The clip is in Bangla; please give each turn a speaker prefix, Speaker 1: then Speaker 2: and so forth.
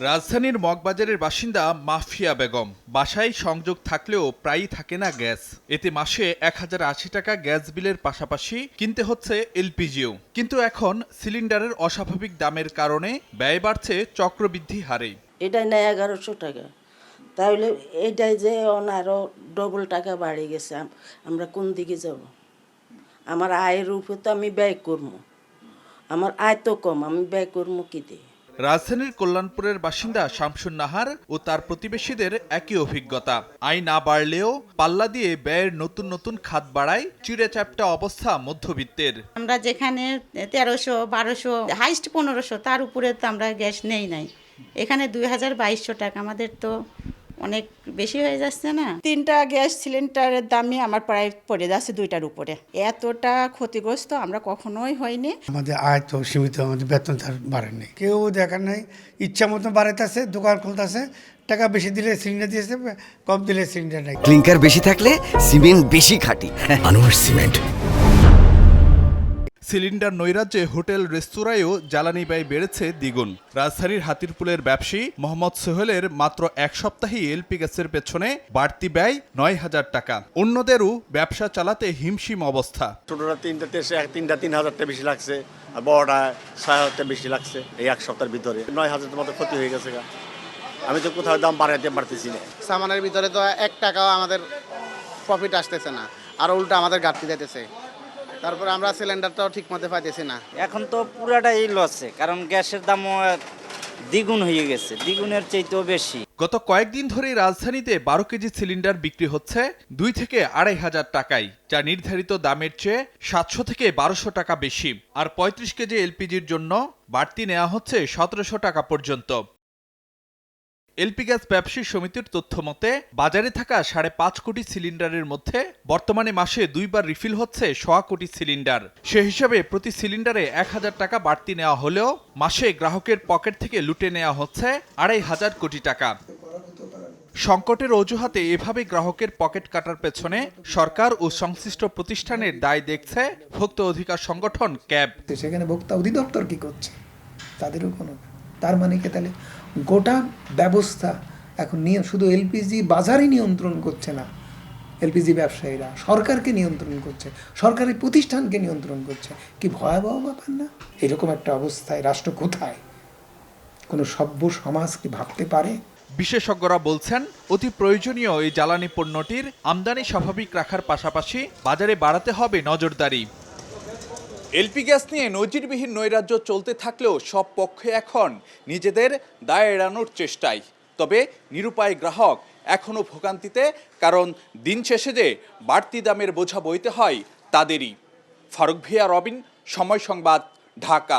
Speaker 1: রাজধানীর মগবাজারের বাসিন্দা মাফিয়া বেগম বাসায় সংযোগ থাকলেও প্রায়ই থাকে না গ্যাস। এতে মাসে 1080 টাকা গ্যাস বিলের পাশাপাশি কিনতে হচ্ছে এলপিজিও। কিন্তু এখন সিলিন্ডারের অস্বাভাবিক দামের কারণে ব্যয় বাড়ছে চক্রবৃদ্ধি হারে।
Speaker 2: এটাই নেয় 1100 টাকা, তাহলে এটাই যে আরো ডবল টাকা বাড়ে গেছে। আমরা কোন দিকে যাব? আমার আয়ের উপর তো আমি ব্যয় করবো, আমার আয় তো কম, আমি ব্যয় করবো কি দিয়ে?
Speaker 1: রাজধানীর কল্যাণপুরের বাসিন্দা শামসুন নাহার ও তার প্রতিবেশীদের একই অভিজ্ঞতা। আয় না বাড়লেও পাল্লা দিয়ে ব্যয়ের নতুন নতুন খাত বাড়ায় চিড়ে চ্যাপ্টা অবস্থা মধ্যবিত্তের।
Speaker 3: আমরা যেখানে 1300, 1200, হাইস্ট 1500, তার উপরে তো আমরা গ্যাস নেই নাই। এখানে 2200 টাকা, আমাদের তো অনেক বেশি হয়ে যাচ্ছে না? 3টা গ্যাস সিলিন্ডারের দামই আমার প্রায় পড়ে যাচ্ছে 2টার উপরে। এতটা ক্ষতিগ্রস্ত আমরা কখনোই হইনি।
Speaker 4: আমাদের আয় তো সীমিত, আমাদের বেতন তার বাড়েনি, কেউ দেখার নাই। ইচ্ছা মতো বাড়াইতেছে, দোকান খুলতেছে, টাকা বেশি দিলে সিলিন্ডার দিয়েছে, কম দিলে সিলিন্ডার নাই।
Speaker 5: ক্লিংকার বেশি থাকলে সিমেন্ট বেশি খাঁটি। আনোয়ার সিমেন্ট।
Speaker 1: সিলিন্ডার নৈরাজ্যে হোটেল রেস্তোরাঁয়ও জ্বালানি ব্যয় বেড়েছে দ্বিগুণ। রাজধানীর হাতিরপুলের ব্যবসায়ী মোহাম্মদ সোহেলের মাত্র এক সপ্তাহেই এলপি গ্যাসের পেছনে বাড়তি ব্যয় 9000 টাকা। অন্যদেরও ব্যবসা চালাতে হিমশিম অবস্থা।
Speaker 6: ছোটরা 3,000 বেশি লাগছে, আর বড়টা 6,000 বেশি লাগছে। এই এক সপ্তাহের ভিতরে 9,000 মতো ক্ষতি হয়ে গেছে। আমি তো কোথাও দাম বাড়তেছি না।
Speaker 7: সামানের ভিতরে তো 1 টাকাও আমাদের প্রফিট আসতেছে না, আর উল্টো আমাদের ঘাটতি দিতেছে। তারপর আমরা সিলিন্ডারটাও ঠিক মতো পাইতেছি না।
Speaker 8: এখন তো পুরাটাই লসে, কারণ গ্যাসের দামও দ্বিগুণ হয়ে গেছে, দ্বিগুণের চাইতেও বেশি।
Speaker 1: গত কয়েকদিন ধরেই রাজধানীতে 12 কেজি সিলিন্ডার বিক্রি হচ্ছে 2 থেকে 2500 টাকায়, যা নির্ধারিত দামের চেয়ে 700 থেকে 1200 টাকা বেশি। আর 35 কেজি এলপিজির জন্য বাড়তি নেওয়া হচ্ছে 1700 টাকা পর্যন্ত। এলপি গ্যাস ব্যবসায়ী সমিতির তথ্য মতে বাজারে থাকা 5.5 কোটি সিলিন্ডারের মধ্যে বর্তমানে মাসে 2 বার রিফিল হচ্ছে 1.25 কোটি সিলিন্ডার। সে হিসাবে প্রতি সিলিন্ডারে 1000 টাকা বাড়তি নেওয়া হলেও মাসে গ্রাহকের পকেট থেকে লুটে নেওয়া হচ্ছে 2500 কোটি টাকা। সংকটের অজুহাতে এভাবে গ্রাহকের পকেট কাটার পেছনে সরকার ও সংশ্লিষ্ট প্রতিষ্ঠানের দায় দেখছে ভোক্তা অধিকার সংগঠন ক্যাব।
Speaker 9: সেখানে ভোক্তা অধিদপ্তর কি করছে? তাদেরও কোনো, তার মানে কি তাহলে গোটা ব্যবস্থা এখন শুধু এলপিজি বাজারই নিয়ন্ত্রণ করছে না, এলপিজি ব্যবসায়ীরা সরকারকে নিয়ন্ত্রণ করছে, সরকারি প্রতিষ্ঠানকে নিয়ন্ত্রণ করছে। কি ভয়াবহ ব্যাপার না? এরকম একটা অবস্থায় রাষ্ট্র কোথায়? কোনো সভ্য সমাজ কি ভাবতে পারে?
Speaker 1: বিশেষজ্ঞরা বলছেন অতি প্রয়োজনীয় এই জ্বালানি পণ্যটির আমদানি স্বাভাবিক রাখার পাশাপাশি বাজারে বাড়াতে হবে নজরদারি। এলপি গ্যাস নিয়ে নজিরবিহীন নৈরাজ্য চলতে থাকলেও সব পক্ষে এখন নিজেদের দায় এড়ানোর চেষ্টায়। তবে নিরুপায় গ্রাহক এখনও ভোগান্তিতে, কারণ দিন শেষে যে বাড়তি দামের বোঝা বইতে হয় তাদেরই। ফারুক ভিয়া, রবিন, সময় সংবাদ, ঢাকা।